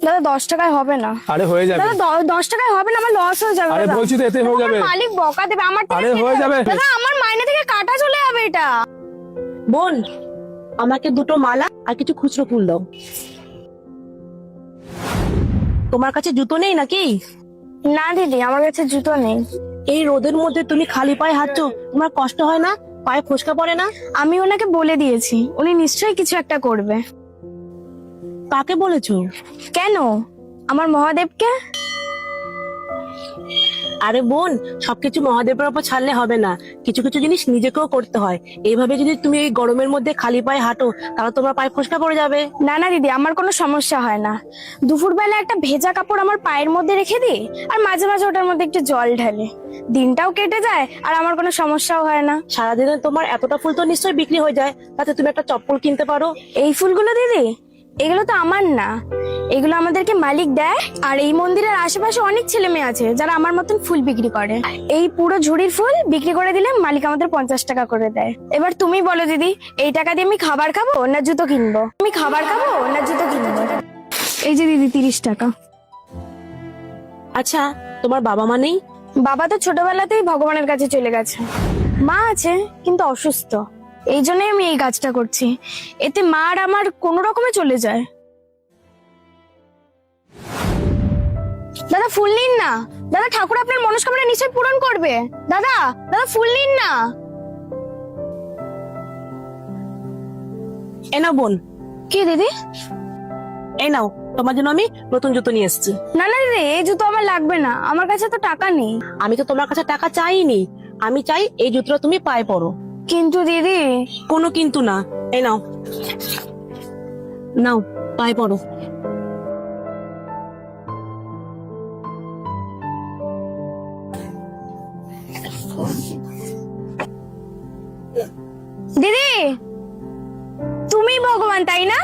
দাদা 10 টাকায় হবে না। আরে হয়ে যাবে দাদা 10 টাকায় হবে না, আমার লস হয়ে যাবে। আরে দাদা বলছি তো এতে হয়ে যাবে। মালিক বকা দেবে আমার থেকে। আরে হয়ে যাবে। দাদা আমার মাইনে থেকে কাটা চলে যাবে এটা। বোন, আমাকে দুটো মালা আর কিছু খুচরো ফুল দাও। তোমার কাছে জুতো নেই নাকি? না দিদি, আমার কাছে জুতো নেই। এই রোদের মধ্যে তুমি খালি পায়ে হাঁটছো, তোমার কষ্ট হয় না? পায়ে ফোসকা পড়ে না? আমি ওনাকে বলে দিয়েছি, উনি নিশ্চয়ই কিছু একটা করবে। কাকে বলেছো? কেন? আমার মহাদেবকে। আরে বোন, সবকিছু মহাদেবের উপর ছাড়লে হবে না, কিছু কিছু জিনিস নিজেকেও করতে হয়। এইভাবে যদি তুমি এই গরমের মধ্যে খালি পায়ে হাঁটো, তাহলে তোমার পায়ে ফোসকা পড়ে যাবে। না না দিদি, আমার কোনো সমস্যা হয় না। দুপুরবেলা একটা ভেজা কাপড় আমার পায়ের মধ্যে রেখে দিই, আর মাঝে মাঝে ওটার মধ্যে একটু জল ঢালে, দিনটাও কেটে যায় আর আমার কোনো সমস্যাও হয় না। সারাদিনে তোমার এতটা ফুল তো নিশ্চয়ই বিক্রি হয়ে যায়, তাতে তুমি একটা চপ্পল কিনতে পারো। এই ফুলগুলো দিদি, এগুলো তো আমার না, এগুলো আমাদেরকে মালিক দেয়। আর এই মন্দিরের আশেপাশে অনেক ছেলে মেয়ে আছে যারা আমার মতন ফুল বিক্রি করে। এই পুরো ঝুড়ির ফুল বিক্রি করে দিলে মালিক আমাদের 50 টাকা করে দেয়। এবার তুমি বলো দিদি, এই টাকা দিয়ে আমি খাবার খাবো না জুতো কিনবো? আমি খাবার খাবো না জুতো কিনবো? এই যে দিদি 30 টাকা। আচ্ছা, তোমার বাবা মা নেই? বাবা তো ছোটবেলাতেই ভগবানের কাছে চলে গেছে। মা আছে কিন্তু অসুস্থ, এই জন্যই আমি এই কাজটা করছি। এতে মা আর আমার কোনো রকমে চলে যায়। দাদা ফুল নিন না। দাদা ঠাকুর আপনার মনস্কামনা নিশ্চয় পূরণ করবে। দাদা দাদা ফুল নিন না। এ নাও বোন। কি দিদি? এই নাও, তোমার জন্য আমি নতুন জুতো নিয়ে এসেছি। না না দিদি, এই জুতো আমার লাগবে না, আমার কাছে তো টাকা নেই। আমি তো তোমার কাছে টাকা চাইনি, আমি চাই এই জুতোটা তুমি পায়ে পরো। কিন্তু দিদি। কোনো কিন্তু না, এই নাও, নাও পায়ে পরো। দিদি তুমি ভগবান তাই না?